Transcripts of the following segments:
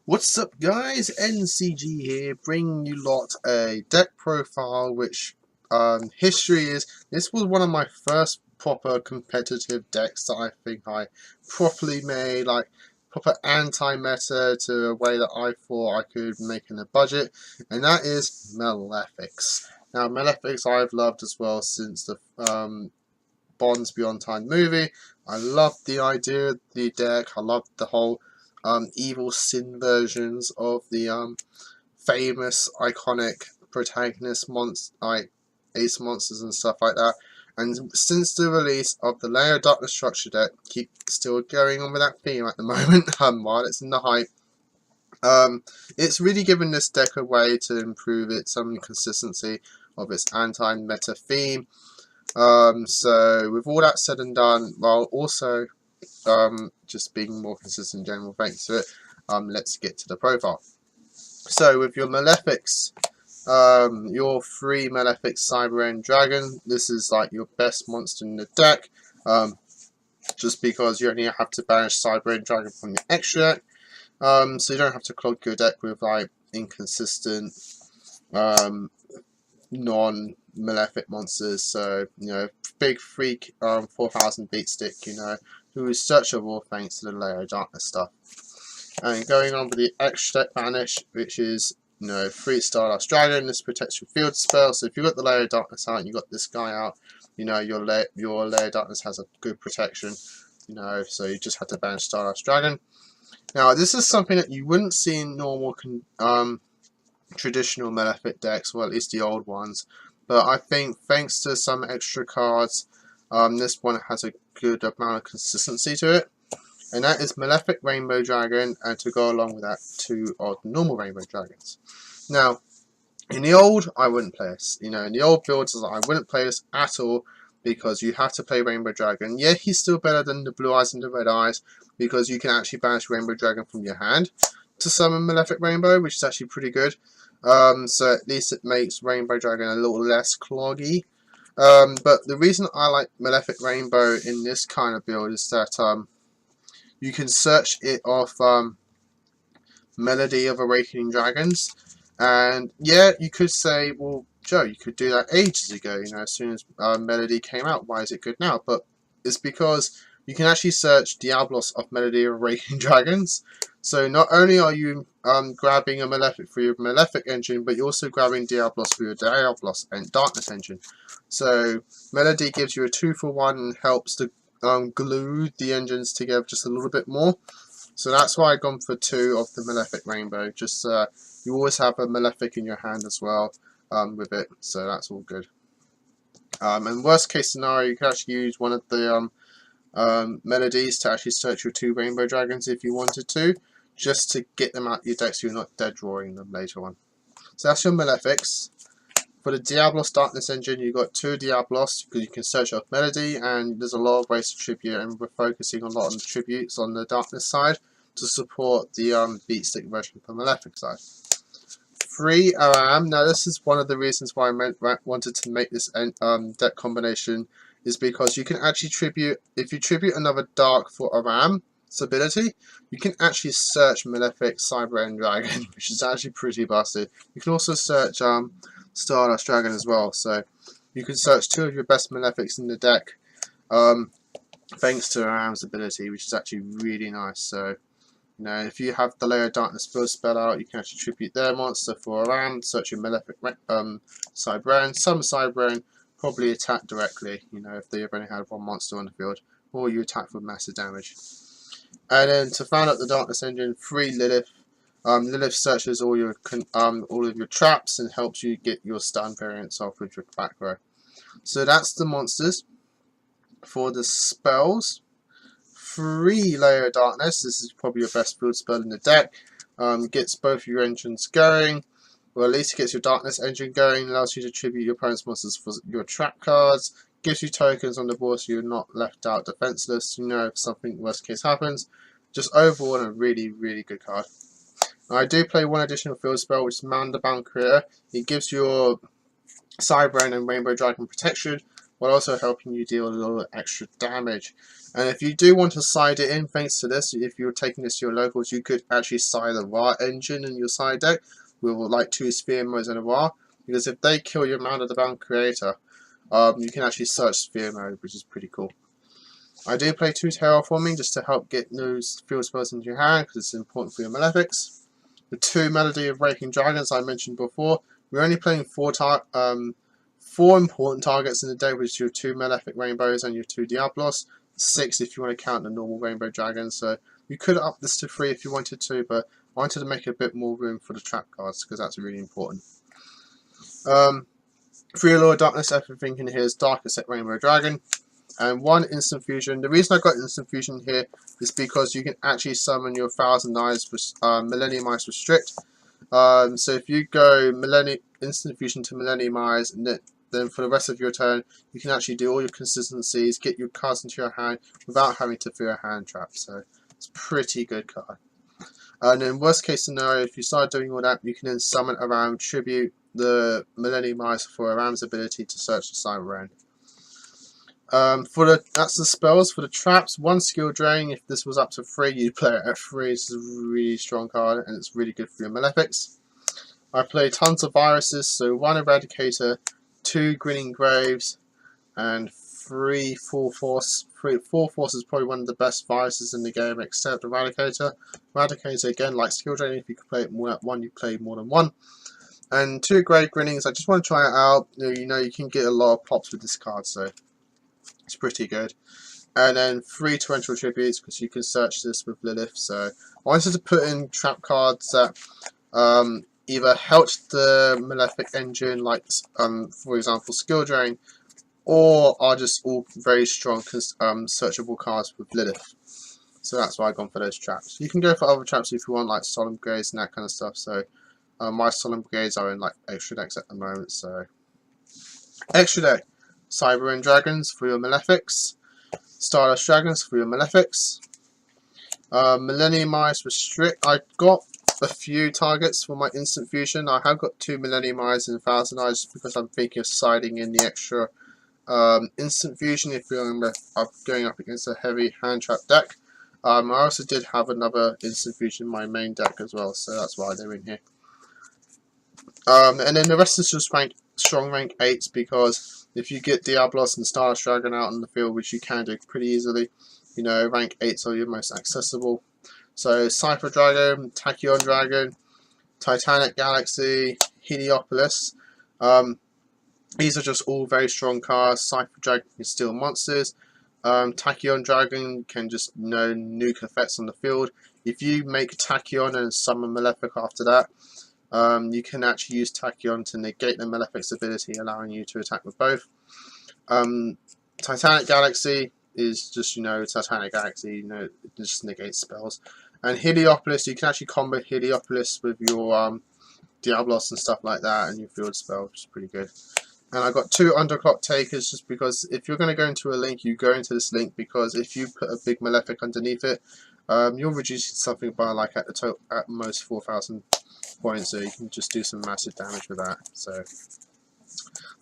What's up guys, NCG here, bringing you lot a deck profile which history is, this was one of my first proper competitive decks that I think I properly made, like proper anti-meta to a way that I thought I could make in a budget, and that is Malefics. Now Malefics I've loved as well since the Bonds Beyond Time movie. I loved the idea of the deck, I loved the whole evil sin versions of the famous iconic protagonist like ace monsters and stuff like that. And since the release of the Layer of Darkness structure deck, keep still going on with that theme at the moment, while it's in the hype. It's really given this deck a way to improve its consistency of its anti-meta theme. So with all that said and done, while also just being more consistent in general thanks to it, let's get to the profile. So with your Malefics, your 3 Malefic Cyber End Dragon, this is like your best monster in the deck, just because you only have to banish Cyber End Dragon from your extra deck, so you don't have to clog your deck with like inconsistent non-Malefic monsters. So, you know, big freak 4000 beat stick, you know, who is searchable thanks to the Layer of Darkness stuff. And going on with the extra deck banish, which is, you know, 3 Stardust Dragon. This protects your field spell, so if you've got the Layer of Darkness out and you got this guy out, you know, your Layer of Darkness has a good protection, you know, so you just have to banish Stardust Dragon. Now this is something that you wouldn't see in normal traditional Malefic decks, or at least the old ones, but I think thanks to some extra cards, this one has a good amount of consistency to it, and that is Malefic Rainbow Dragon, and to go along with that, 2 odd normal Rainbow Dragons. Now, in the old, I wouldn't play this. You know, in the old builds, I wouldn't play this at all, because you have to play Rainbow Dragon. Yeah, he's still better than the Blue Eyes and the Red Eyes, because you can actually banish Rainbow Dragon from your hand to summon Malefic Rainbow, which is actually pretty good. So at least it makes Rainbow Dragon a little less cloggy. But the reason I like Malefic Rainbow in this kind of build is that you can search it off Melody of Awakening Dragons. And yeah, you could say, well, Joe, you could do that ages ago, you know, as soon as Melody came out. Why is it good now? But it's because you can actually search Diablos of Melody of Awakening Dragons. So not only are you grabbing a Malefic for your Malefic engine, but you're also grabbing Diablos for your Diablos and Darkness engine. So Melody gives you a 2-for-1 and helps to glue the engines together just a little bit more. So that's why I've gone for 2 of the Malefic Rainbow. Just you always have a Malefic in your hand as well with it, so that's all good. And worst case scenario, you can actually use one of the melodies to actually search your 2 Rainbow Dragons if you wanted to, just to get them out your deck so you're not dead drawing them later on. So that's your Malefics. For the Diablos Darkness engine, you've got 2 Diablos, because you can search off Melody, and there's a lot of ways to tribute, and we're focusing a lot on the tributes on the Darkness side to support the beat stick version for Malefic side. 3 Aram. Now this is one of the reasons why I wanted to make this deck combination, is because you can actually tribute, if you tribute another Dark for Aram's ability, you can actually search Malefic Cyber End Dragon, which is actually pretty busted. You can also search Stardust Dragon as well, so you can search 2 of your best Malefics in the deck thanks to Aram's ability, which is actually really nice. So, you know, if you have the Layer of Darkness build spell out, you can actually tribute their monster for Aram, search your Malefic Cyber. Some Cyber probably attack directly, you know, if they've only had 1 monster on the field, or you attack for massive damage. And then to find out the Darkness engine, 3 Lilith. Lilith searches all of your traps and helps you get your stun variants off with your back row. So that's the monsters. For the spells, 3 Layer of Darkness. This is probably your best build spell in the deck. Gets both your engines going, or at least it gets your Darkness engine going. Allows you to tribute your opponent's monsters for your trap cards. Gives you tokens on the board so you're not left out defenseless. You know, if something worst case happens. Just overall a really, really good card. I do play 1 additional field spell, which is Man the Bound Creator. It gives your Cyber End and Rainbow Dragon protection, while also helping you deal a little extra damage. And if you do want to side it in, thanks to this, if you're taking this to your locals, you could actually side a Ra engine in your side deck with like 2 Sphere modes and a Ra, because if they kill your Man of the Bound creator, you can actually search Sphere mode, which is pretty cool. I do play 2 Terraforming just to help get those field spells into your hand, because it's important for your Malefics. The 2 Melody of Breaking Dragons I mentioned before, we're only playing 4 important targets in the day, which is your 2 Malefic Rainbows and your 2 Diablos. 6 if you want to count the normal Rainbow Dragons, so you could up this to 3 if you wanted to, but I wanted to make a bit more room for the trap cards, because that's really important. 3 Allure of Darkness, everything in here is dark except Rainbow Dragon. And 1 Instant Fusion. The reason I got Instant Fusion here is because you can actually summon your 1000 Eyes with Millennium Eyes Restrict. So if you go Instant Fusion to Millennium Eyes, and then for the rest of your turn, you can actually do all your consistencies, get your cards into your hand without having to fear a hand trap. So it's a pretty good card. And in worst case scenario, if you start doing all that, you can then summon around Tribute the Millennium Eyes for Aram's ability to search the Cyber End. That's the spells. For the traps, 1 Skill Drain. If this was up to 3, you'd play it at 3. This is a really strong card, and it's really good for your Malefics. I play tons of viruses, so 1 Eradicator, 2 Grinning Graves, and 3 Full Force. Full Force is probably one of the best viruses in the game, except Eradicator. Eradicator, again, like Skill Drain, if you could play it more at 1, you play more than 1. And 2 Grey Grinnings, I just want to try it out. You can get a lot of pops with this card, so it's pretty good. And then 3 Torrential Tributes, because you can search this with Lilith. So I wanted to put in trap cards that either helped the Malefic engine, like for example Skill Drain, or are just all very strong searchable cards with Lilith. So that's why I've gone for those traps. You can go for other traps if you want, like Solemn Brigades and that kind of stuff. So my Solemn Brigades are in like extra decks at the moment. So extra deck. Cyber End Dragons for your Malefics, Stardust Dragons for your Malefics, Millennium Eyes Restrict. I got a few targets for my Instant Fusion. I have got 2 Millennium Eyes and 1000 Eyes because I'm thinking of siding in the extra Instant Fusion if you're going up against a heavy hand trap deck. I also did have another Instant Fusion in my main deck as well, so that's why they're in here. And then the rest is just strong rank 8s, because if you get Diablos and Stardust Dragon out in the field, which you can do pretty easily, rank 8s are your most accessible. So Cypher Dragon, Tachyon Dragon, Titanic Galaxy, Heliopolis. These are just all very strong cards. Cypher Dragon can steal monsters. Tachyon Dragon can just nuke effects on the field. If you make Tachyon and summon Malefic after that, you can actually use Tachyon to negate the Malefic's ability, allowing you to attack with both. Titanic Galaxy is just, Titanic Galaxy, it just negates spells. And Heliopolis, you can actually combo Heliopolis with your Diablos and stuff like that, and your field spell, which is pretty good. And I got 2 Underclock Takers, just because if you're going to go into a link, you go into this link, because if you put a big Malefic underneath it, you'll reduce something by like at most 4,000 points, so you can just do some massive damage with that. So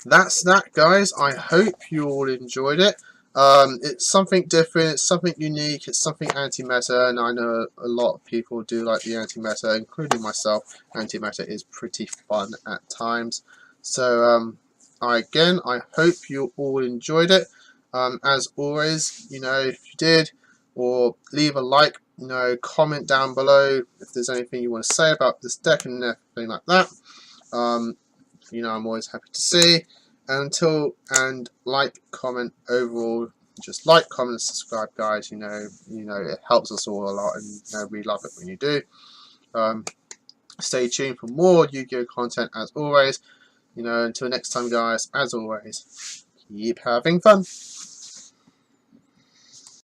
that's that, guys. I hope you all enjoyed it. It's something different, it's something unique, it's something anti-meta, and I know a lot of people do like the anti-meta, including myself. Anti-meta is pretty fun at times. So I hope you all enjoyed it. As always, if you did, or leave a like, comment down below if there's anything you want to say about this deck and everything like that. I'm always happy to see. And like, comment overall. Just like, comment, subscribe, guys. It helps us all a lot, and we love it when you do. Stay tuned for more Yu-Gi-Oh content as always. Until next time, guys. As always, keep having fun.